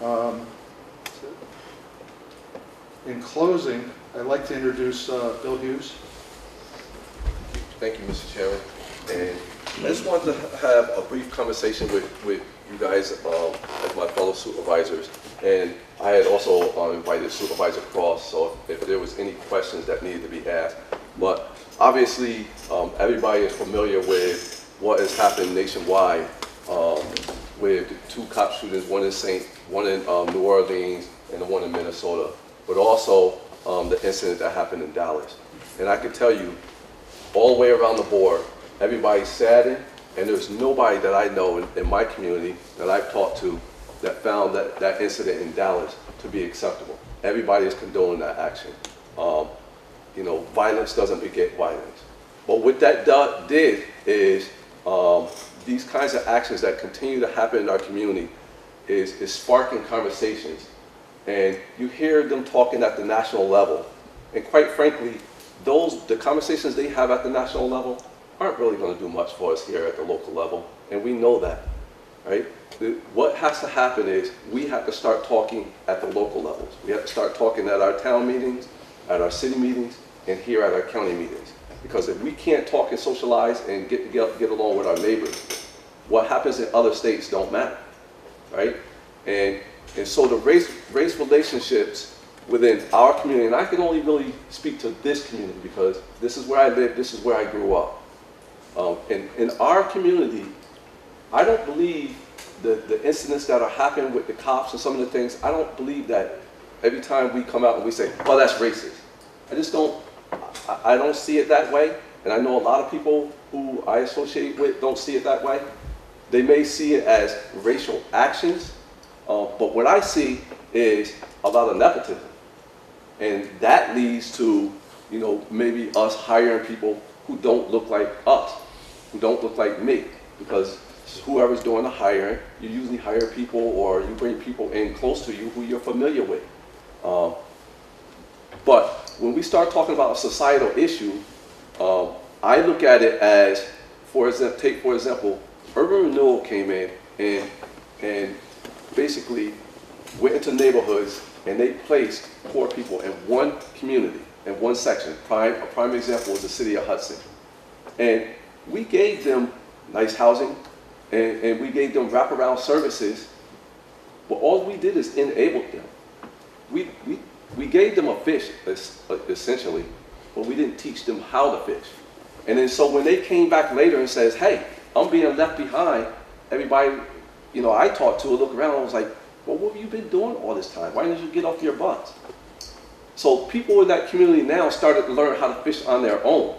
Um, in closing, I'd like to introduce Bill Hughes. Thank you, Mr. Chairman. And I just wanted to have a brief conversation with you guys as my fellow supervisors. And I had also invited Supervisor Cross, so if there was any questions that needed to be asked. But obviously, everybody is familiar with what has happened nationwide with the 2 cop shootings, one in New Orleans and the one in Minnesota, but also the incident that happened in Dallas. And I can tell you, all the way around the board, everybody's saddened, and there's nobody that I know in my community that I've talked to that found that incident in Dallas to be acceptable. Everybody is condoning that action. You know, violence doesn't beget violence. But what that did is these kinds of actions that continue to happen in our community is sparking conversations. And you hear them talking at the national level. And quite frankly, the conversations they have at the national level aren't really going to do much for us here at the local level. And we know that, right? What has to happen is we have to start talking at the local levels. We have to start talking at our town meetings, at our city meetings, and here at our county meetings. Because if we can't talk and socialize and get along with our neighbors, what happens in other states don't matter, right? And so the race relationships within our community, and I can only really speak to this community because this is where I live, this is where I grew up. In our community, I don't believe the incidents that are happening with the cops and some of the things, I don't believe that every time we come out and we say, well, that's racist. I don't see it that way, and I know a lot of people who I associate with don't see it that way. They may see it as racial actions, but what I see is a lot of nepotism. And that leads to, you know, maybe us hiring people who don't look like us, who don't look like me, because whoever's doing the hiring, you usually hire people or you bring people in close to you who you're familiar with. But when we start talking about a societal issue, I look at it as, take for example, urban renewal came in and basically went into neighborhoods and they placed poor people in one community, in one section. A prime example was the city of Hudson. And we gave them nice housing and we gave them wraparound services, but all we did is enabled them. We gave them a fish, essentially, but we didn't teach them how to fish. And then so when they came back later and says, hey, I'm being left behind, everybody, you know, I talked to, look around, I was like, well, what have you been doing all this time? Why didn't you get off your butts? So people in that community now started to learn how to fish on their own.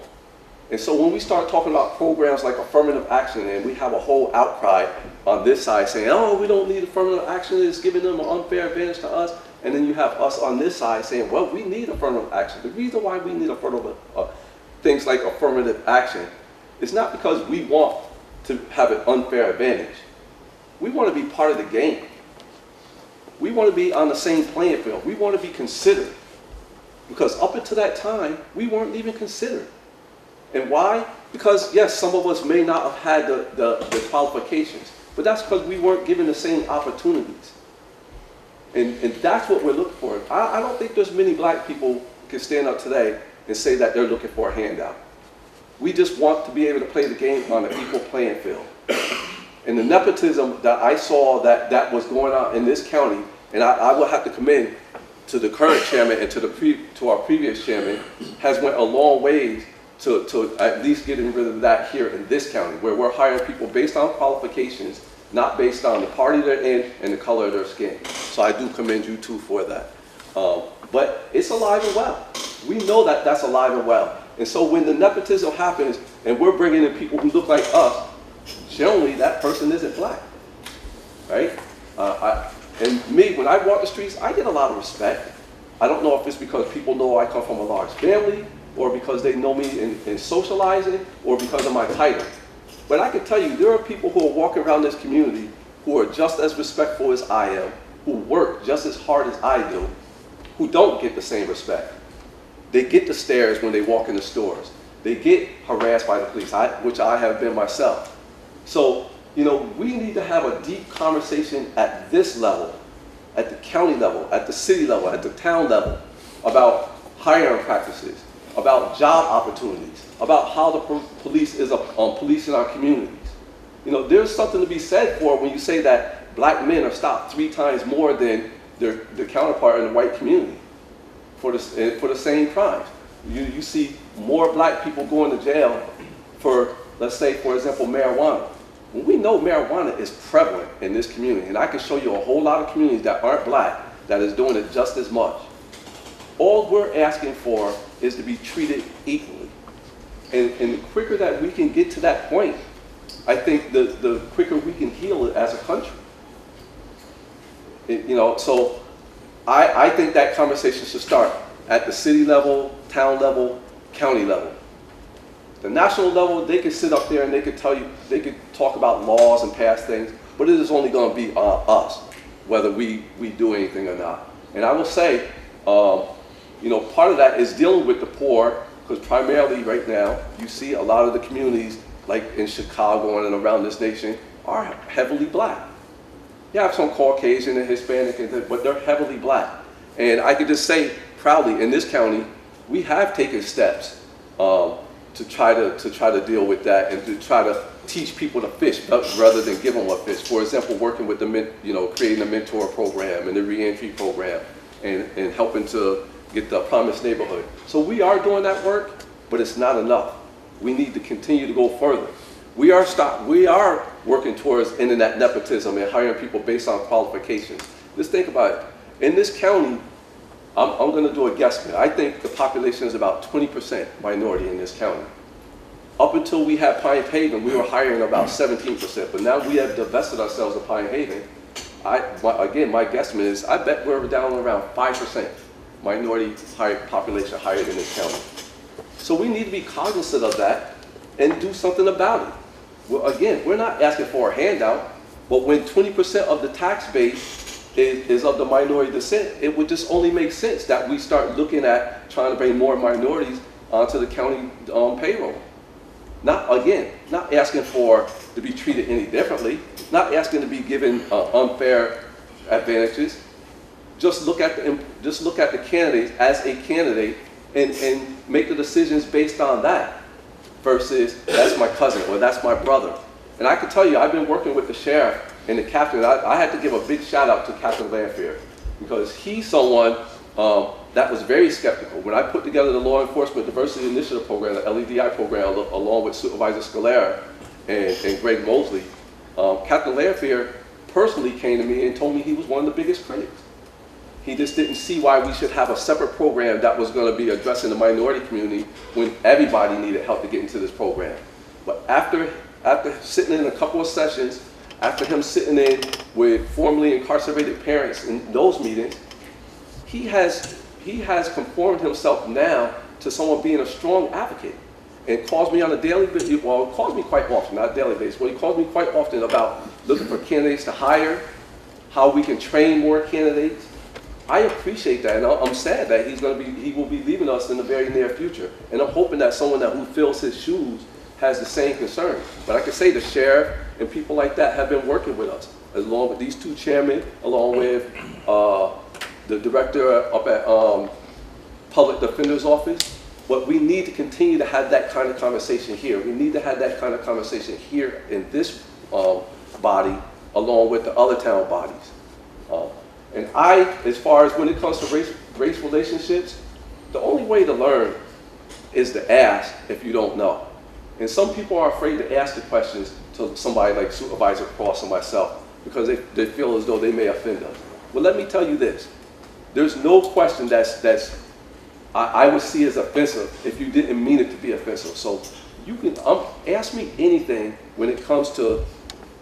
And so when we start talking about programs like affirmative action, and we have a whole outcry on this side saying, oh, we don't need affirmative action, it's giving them an unfair advantage to us. And then you have us on this side saying, well, we need affirmative action. The reason why we need affirmative things like affirmative action is not because we want to have an unfair advantage. We want to be part of the game. We want to be on the same playing field. We want to be considered. Because up until that time, we weren't even considered. And why? Because, yes, some of us may not have had the qualifications, but that's because we weren't given the same opportunities. And that's what we're looking for. I don't think there's many black people who can stand up today and say that they're looking for a handout. We just want to be able to play the game on an equal playing field. And the nepotism that I saw that was going on in this county, and I will have to commend to the current chairman and to our previous chairman, has went a long way to at least getting rid of that here in this county, where we're hiring people based on qualifications, not based on the party they're in and the color of their skin. So I do commend you too for that. But it's alive and well. We know that that's alive and well. And so when the nepotism happens and we're bringing in people who look like us, generally that person isn't black, right? And me, when I walk the streets, I get a lot of respect. I don't know if it's because people know I come from a large family, or because they know me in socializing, or because of my title. But I can tell you, there are people who are walking around this community who are just as respectful as I am, who work just as hard as I do, who don't get the same respect. They get the stares when they walk in the stores. They get harassed by the police, which I have been myself. So, you know, we need to have a deep conversation at this level at the county level, at the city level, at the town level, about hiring practices, about job opportunities, about how the police is policing our communities. You know, there's something to be said for when you say that black men are stopped 3 times more than their counterpart in the white community for the same crimes. You see more black people going to jail for, let's say, for example, marijuana. When we know marijuana is prevalent in this community, and I can show you a whole lot of communities that aren't black that is doing it just as much. All we're asking for is to be treated equally. And the quicker that we can get to that point, I think the quicker we can heal it as a country. You know, so I think that conversation should start at the city level, town level, county level. The national level, they can sit up there and they can tell you, they can talk about laws and pass things, but it is only going to be us, whether we do anything or not. And I will say, you know, part of that is dealing with the poor, because primarily right now, you see a lot of the communities, like in Chicago and around this nation, are heavily black. You have some Caucasian and Hispanic, but they're heavily black. And I could just say proudly, in this county, we have taken steps to try to deal with that and to try to teach people to fish rather than give them a fish. For example, working with creating a mentor program and the reentry program and helping to get the promised neighborhood. So we are doing that work, but it's not enough. We need to continue to go further. We are working towards internet nepotism and hiring people based on qualifications. Just think about it. In this county, I'm going to do a guesstimate. I think the population is about 20% minority in this county. Up until we had Pine Haven, we were hiring about 17%, but now we have divested ourselves of Pine Haven. Again, my guesstimate is, I bet we're down around 5% minority population hired in this county. So we need to be cognizant of that and do something about it. Well, again, we're not asking for a handout, but when 20% of the tax base is of the minority descent, it would just only make sense that we start looking at trying to bring more minorities onto the county payroll. Not asking to be treated any differently, not asking to be given unfair advantages. Just look at the candidates as a candidate and make the decisions based on that versus that's my cousin or that's my brother. And I can tell you, I've been working with the sheriff and the captain. I had to give a big shout out to Captain Lanphier because he's someone that was very skeptical. When I put together the Law Enforcement Diversity Initiative Program, the LEDI program, along with Supervisor Scalera and Greg Mosley, Captain Lanphier personally came to me and told me he was one of the biggest critics. He just didn't see why we should have a separate program that was going to be addressing the minority community when everybody needed help to get into this program. But after sitting in a couple of sessions, after him sitting in with formerly incarcerated parents in those meetings, he has conformed himself now to someone being a strong advocate and calls me on a daily basis, well, he calls me quite often, not daily basis, but he calls me quite often about looking for candidates to hire, how we can train more candidates. I appreciate that, and I'm sad that he will be leaving us in the very near future. And I'm hoping that someone who fills his shoes has the same concern. But I can say the sheriff and people like that have been working with us, along with these two chairmen, along with the director up at Public Defender's Office. But we need to continue to have that kind of conversation here. We need to have that kind of conversation here in this body, along with the other town bodies. And as far as when it comes to race relationships, the only way to learn is to ask if you don't know. And some people are afraid to ask the questions to somebody like Supervisor Cross and myself because they feel as though they may offend us. Well, let me tell you this. There's no question that's I would see as offensive if you didn't mean it to be offensive. So you can ask me anything when it comes to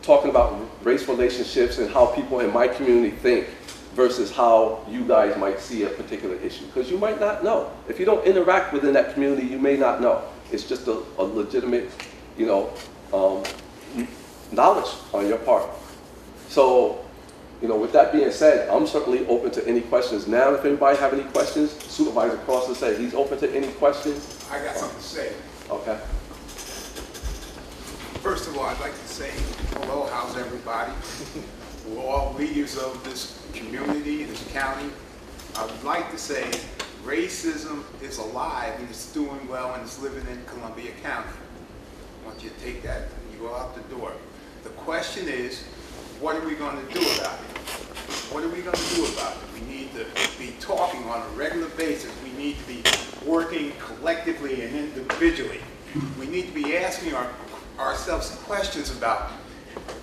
talking about race relationships and how people in my community think versus how you guys might see a particular issue. Because you might not know. If you don't interact within that community, you may not know. It's just a legitimate, knowledge on your part. So, with that being said, I'm certainly open to any questions. Now, if anybody have any questions, Supervisor Cross has said he's open to any questions. I got something to say. Okay. First of all, I'd like to say hello, how's everybody? we're all leaders of this community, this county. I would like to say racism is alive and it's doing well and it's living in Columbia County. I want you to take that and you go out the door. The question is, what are we going to do about it? What are we going to do about it? We need to be talking on a regular basis. We need to be working collectively and individually. We need to be asking ourselves questions about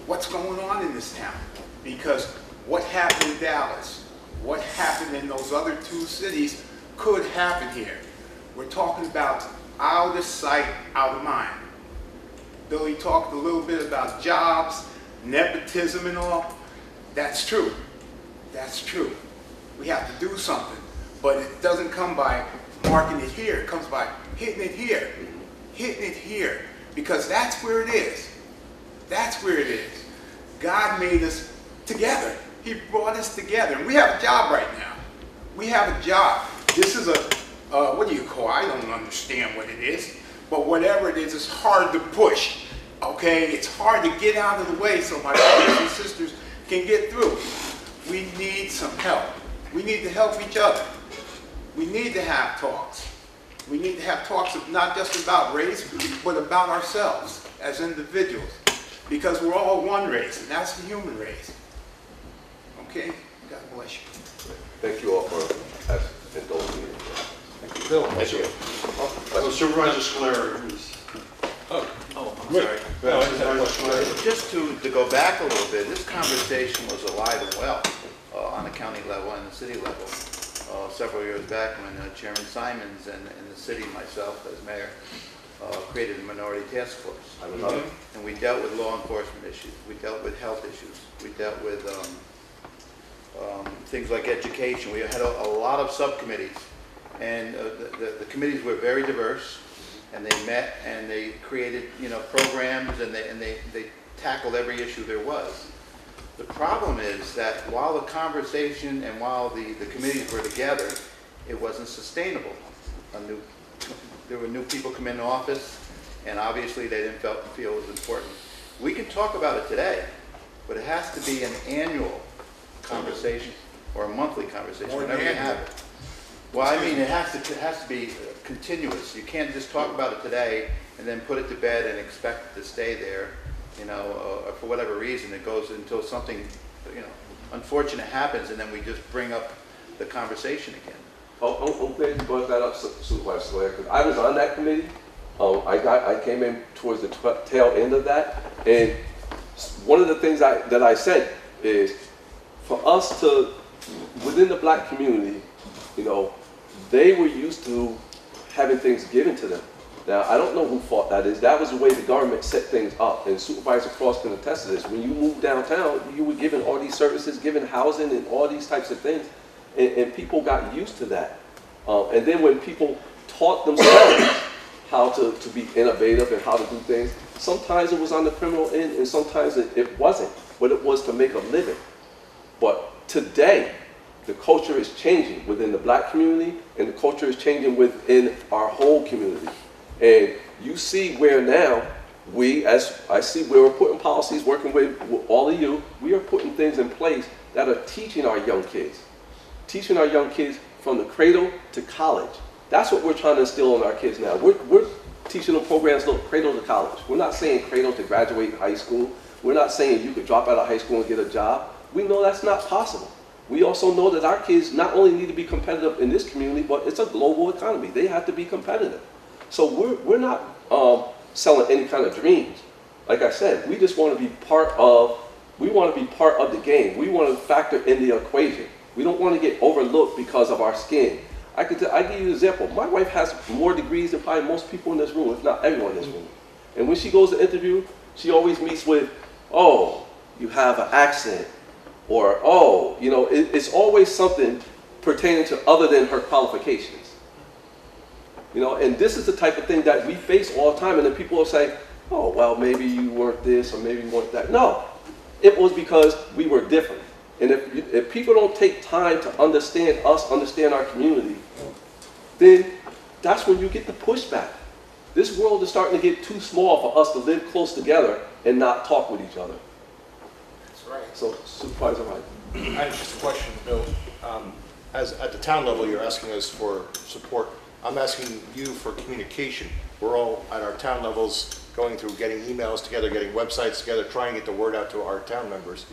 what's going on in this town. Because what happened in Dallas, what happened in those other two cities could happen here. We're talking about out of sight, out of mind. Billy talked a little bit about jobs, nepotism and all. That's true. That's true. We have to do something. But it doesn't come by marking it here. It comes by hitting it here. Hitting it here. Because that's where it is. That's where it is. God made us together. He brought us together. And we have a job right now. We have a job. This is a, what do you call it? I don't understand what it is. But whatever it is, it's hard to push. Okay? It's hard to get out of the way so my brothers and sisters can get through. We need some help. We need to help each other. We need to have talks. We need to have talks of not just about race, but about ourselves as individuals. Because we're all one race, and that's the human race. Okay? God bless you. Thank you all for indulging me. Thank you, Bill. Thank you. Supervisor Scalera. I'm sorry. Supervisor Scalera. Just to go back a little bit, this conversation was alive and well on the county level and the city level several years back when Chairman Simons and the city, myself as mayor, created a minority task force. I was on it. And we dealt with law enforcement issues. We dealt with health issues. We dealt with things like education. We had a lot of subcommittees. And the committees were very diverse. And they met and they created, programs and they tackled every issue there was. The problem is that while the conversation and while the committees were together, it wasn't sustainable. There were new people come into office, and obviously they didn't feel it was important. We can talk about it today, but it has to be an annual conversation or a monthly conversation, whenever you have it. Well, I mean, it has to be continuous. You can't just talk about it today and then put it to bed and expect it to stay there, for whatever reason. It goes until something, unfortunate happens, and then we just bring up the conversation again. I'm glad you brought that up, Supervisor Slayer, because I was on that committee. I came in towards the tail end of that, and one of the things that I said is, for us to, within the black community, they were used to having things given to them. Now, I don't know whose fault that is. That was the way the government set things up, and Supervisor Cross can attest to this. When you moved downtown, you were given all these services, given housing and all these types of things, and people got used to that. And then when people taught themselves how to be innovative and how to do things, sometimes it was on the criminal end and sometimes it wasn't, but it was to make a living. But today, the culture is changing within the black community, and the culture is changing within our whole community. And you see where now I see where we're putting policies, working with all of you, we are putting things in place that are teaching our young kids from the cradle to college. That's what we're trying to instill in our kids now. We're teaching them programs from cradle to college. We're not saying cradle to graduate high school. We're not saying you could drop out of high school and get a job. We know that's not possible. We also know that our kids not only need to be competitive in this community, but it's a global economy. They have to be competitive. So we're not selling any kind of dreams. Like I said, we just want to be part of the game. We want to factor in the equation. We don't want to get overlooked because of our skin. I give you an example. My wife has more degrees than probably most people in this room, if not everyone in this room. And when she goes to interview, she always meets with, oh, you have an accent. Or, oh, it's always something pertaining to other than her qualifications. And this is the type of thing that we face all the time. And then people will say, oh, well, maybe you weren't this or maybe you weren't that. No, it was because we were different. And if people don't take time to understand us, understand our community, then that's when you get the pushback. This world is starting to get too small for us to live close together and not talk with each other. That's right. So Supervisor Wright. I have just a question, Bill. As at the town level, you're asking us for support. I'm asking you for communication. We're all at our town levels going through getting emails together, getting websites together, trying to get the word out to our town members.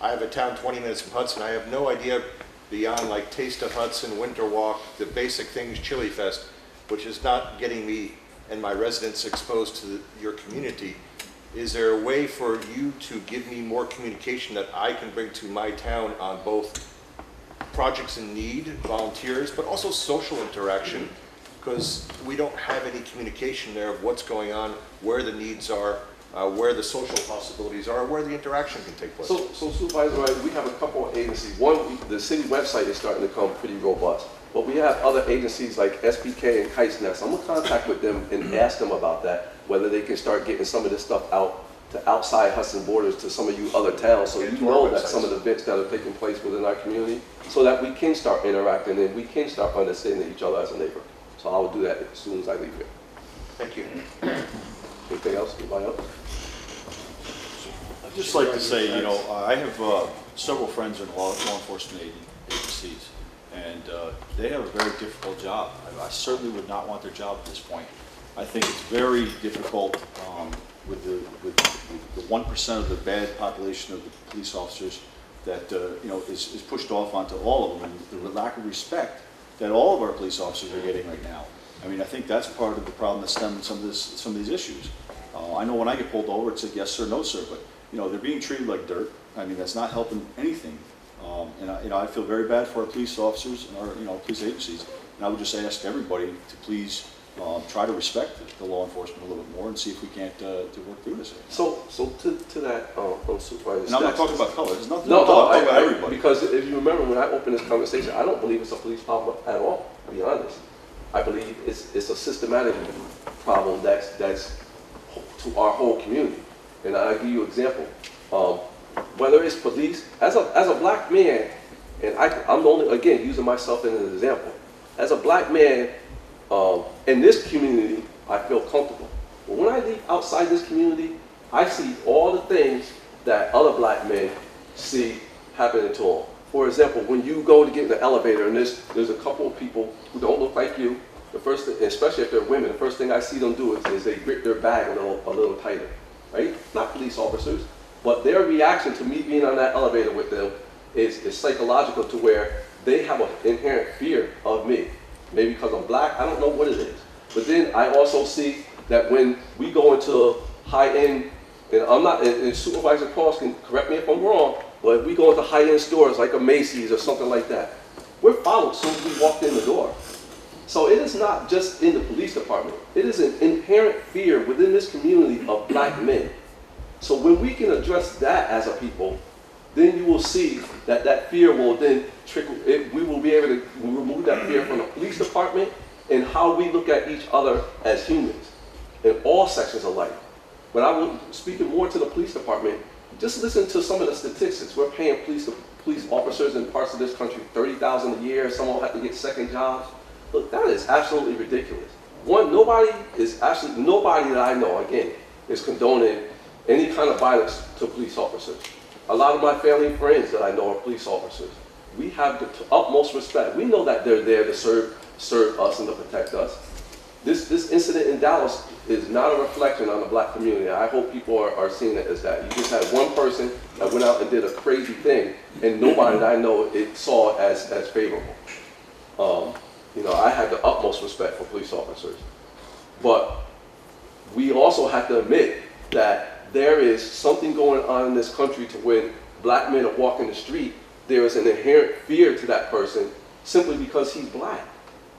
I have a town 20 minutes from Hudson. I have no idea beyond like Taste of Hudson, Winter Walk, the basic things, Chili Fest, which is not getting me and my residents exposed to your community. Is there a way for you to give me more communication that I can bring to my town on both projects in need, volunteers, but also social interaction? Because we don't have any communication there of what's going on, where the needs are, where the social possibilities are, where the interaction can take place. So Supervisor Wright, we have a couple of agencies. One, the city website is starting to become pretty robust. But we have other agencies like SPK and Kite's Nest. I'm gonna contact with them and ask them about that, whether they can start getting some of this stuff out to outside Hudson borders to some of you other towns, so you Into our know that websites. some of the events that are taking place within our community, so that we can start interacting and we can start understanding each other as a neighbor. So I will do that as soon as I leave here. Thank you. Anything else? Anybody else? I'd just like to say, you know, I have several friends in law enforcement agencies, and they have a very difficult job. I certainly would not want their job at this point. I think it's very difficult with the 1% of the bad population of the police officers that you know is pushed off onto all of them, and the lack of respect that all of our police officers are getting right now. I mean, I think that's part of the problem that's stemming some of these issues. I know when I get pulled over, it's a yes sir, no sir, but you know they're being treated like dirt. I mean, that's not helping anything. And I feel very bad for our police officers and our police agencies. And I would just ask everybody to please try to respect the law enforcement a little bit more and see if we can't to work through this. So to that, Supervisor. And I'm not Stacks, talking about color. There's nothing. No, I'm no, talking about everybody. because if you remember when I opened this conversation, I don't believe it's a police problem at all, to be honest. I believe it's a systematic problem that's to our whole community. And I'll give you an example. Whether it's police, as a black man, and I'm only, again, using myself as an example. As a black man in this community, I feel comfortable. But when I leave outside this community, I see all the things that other black men see happening to them. For example, when you go to get in the elevator and there's a couple of people who don't look like you, the first thing, especially if they're women, the first thing I see them do is they grip their bag a little tighter, right? Not police officers, but their reaction to me being on that elevator with them is psychological, to where they have an inherent fear of me. Maybe because I'm black, I don't know what it is. But then I also see that when we go into high-end, and I'm not, and Supervisor Cross can correct me if I'm wrong, but if we go into high-end stores like a Macy's or something like that, we're followed as soon as we walk in the door. So it is not just in the police department. It is an inherent fear within this community of black men. So when we can address that as a people, then you will see that that fear will then trickle. We will be able to remove that fear from the police department and how we look at each other as humans in all sections of life. But I will, speaking more to the police department, just listen to some of the statistics. We're paying police officers in parts of this country $30,000 a year. Some will have to get second jobs. Look, that is absolutely ridiculous. One, nobody that I know, again, is condoning any kind of violence to police officers. A lot of my family and friends that I know are police officers. We have the utmost respect. We know that they're there to serve us and to protect us. This incident in Dallas is not a reflection on the black community. I hope people are seeing it as that. You just had one person that went out and did a crazy thing, and nobody that I know saw it as favorable. You know, I have the utmost respect for police officers. But we also have to admit that there is something going on in this country to when black men are walking the street, there is an inherent fear to that person simply because he's black.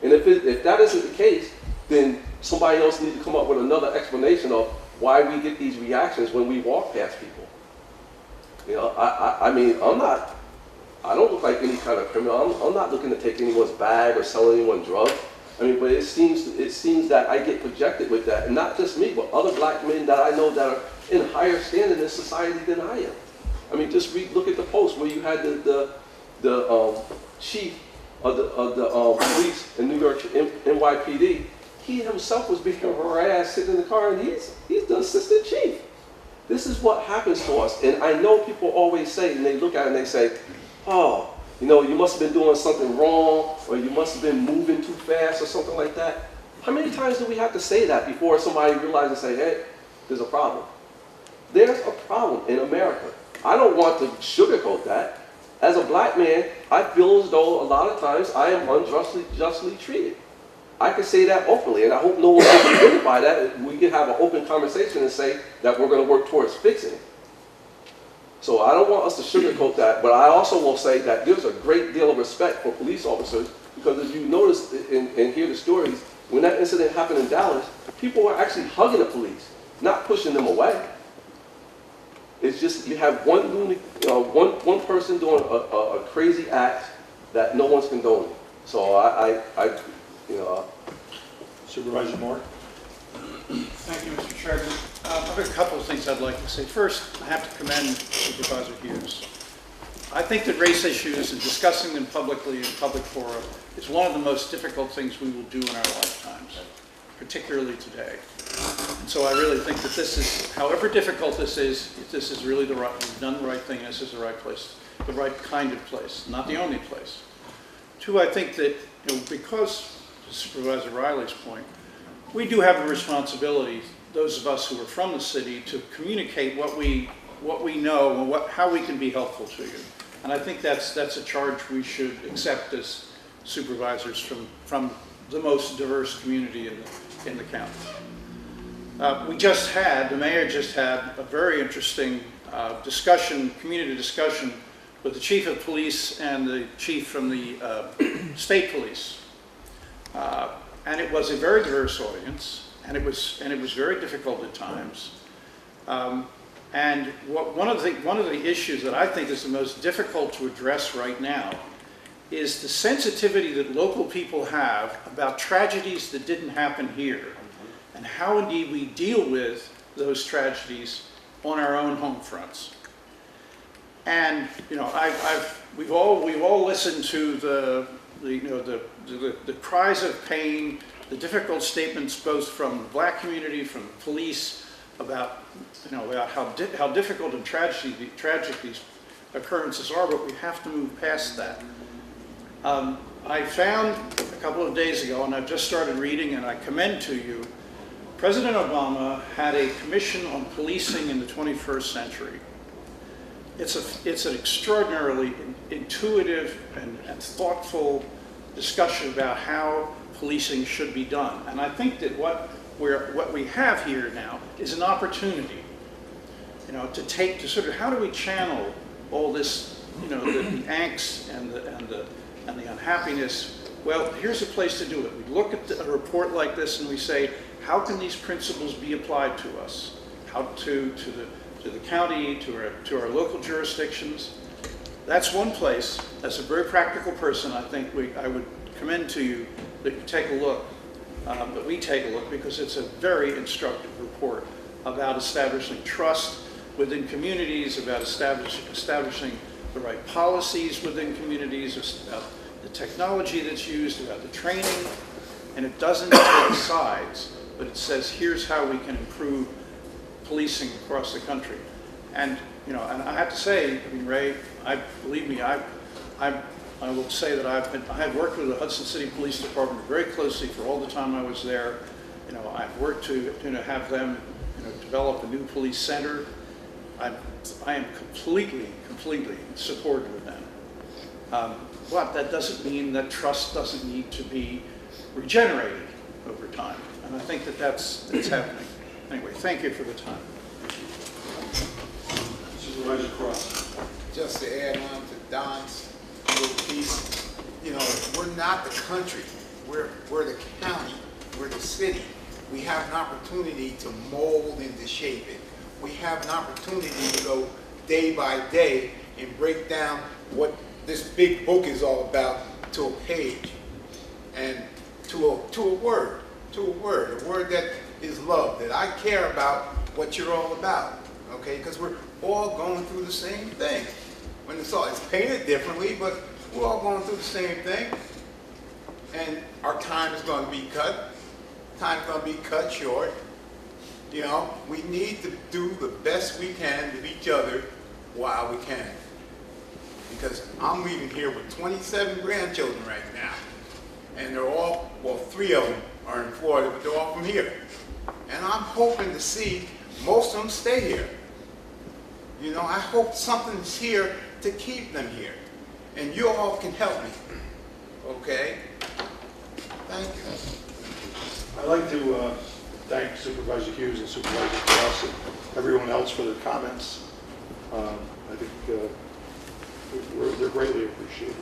And if that isn't the case, then somebody else needs to come up with another explanation of why we get these reactions when we walk past people. You know, I mean, I don't look like any kind of criminal. I'm not looking to take anyone's bag or sell anyone drugs. I mean, but it seems that I get projected with that, and not just me, but other black men that I know that are in higher standing in society than I am. I mean, just look at the post where you had the chief of the police in New York, NYPD. He himself was being harassed sitting in the car, and he's the assistant chief. This is what happens to us. And I know people always say, and they look at it and they say, oh, you know, you must have been doing something wrong, or you must have been moving too fast or something like that. How many times do we have to say that before somebody realizes and say, hey, there's a problem? There's a problem in America. I don't want to sugarcoat that. As a black man, I feel as though a lot of times I am unjustly treated. I can say that openly, and I hope no one gets offended by that. We can have an open conversation and say that we're going to work towards fixing it. So I don't want us to sugarcoat that, but I also will say that there's a great deal of respect for police officers, because if you notice and hear the stories, when that incident happened in Dallas, people were actually hugging the police, not pushing them away. It's just you have one person doing a crazy act that no one's condoning. So Supervisor Moore? Thank you, Mr. Chairman. I have a couple of things I'd like to say. First, I have to commend Supervisor Hughes. I think that race issues and discussing them publicly in public fora is one of the most difficult things we will do in our lifetimes, particularly today. And so I really think that this is, however difficult this is really the right, we've done the right thing, this is the right place, the right kind of place, not the only place. Two, I think that, you know, because, to Supervisor Riley's point, we do have a responsibility, those of us who are from the city, to communicate what we know and how we can be helpful to you. And I think that's a charge we should accept as supervisors from the most diverse community in the county. The mayor just had a very interesting community discussion with the chief of police and the chief from the state police. And it was a very diverse audience, and it was very difficult at times. And one of the issues that I think is the most difficult to address right now is the sensitivity that local people have about tragedies that didn't happen here, and how indeed we deal with those tragedies on our own home fronts. And you know, we've all listened to the cries of pain, the difficult statements both from the black community, from the police, about how difficult and tragic these occurrences are, but we have to move past that. I found a couple of days ago, and I've just started reading, and I commend to you, President Obama had a commission on policing in the 21st century. It's an extraordinarily intuitive and thoughtful discussion about how policing should be done. And I think that what we have here now is an opportunity, you know, to sort of, how do we channel all this, you know, the angst and the unhappiness? Well, here's a place to do it. We look at a report like this and we say, how can these principles be applied to us? How to the county, to our local jurisdictions? That's one place. As a very practical person, I think I would commend to you that you take a look, that we take a look, because it's a very instructive report about establishing trust within communities, about establishing the right policies within communities, about the technology that's used, about the training. And it doesn't take sides, but it says, here's how we can improve policing across the country. And you know, and I have to say, I mean, Ray, believe me, I will say that I have worked with the Hudson City Police Department very closely for all the time I was there. You know, I've worked to have them, you know, develop a new police center. I am completely supportive of them. But that doesn't mean that trust doesn't need to be regenerated over time. And I think that's happening. Anyway, thank you for the time. Supervisor Cross? Just to add on to Don's little piece, you know, we're not the country. We're the county. We're the city. We have an opportunity to mold and to shape it. We have an opportunity to go day by day and break down what this big book is all about to a page and to a word that is love, that I care about what you're all about, okay? Because we're all going through the same thing. When it's painted differently, but we're all going through the same thing. And our time is going to be cut. Time's going to be cut short. You know, we need to do the best we can with each other while we can. Because I'm leaving here with 27 grandchildren right now. And they're all, well, 3 of them are in Florida, but they're all from here. And I'm hoping to see most of them stay here. You know, I hope something's here to keep them here. And you all can help me. Okay? Thank you. I'd like to thank Supervisor Hughes and Supervisor Cross and everyone else for their comments. I think they're greatly appreciated.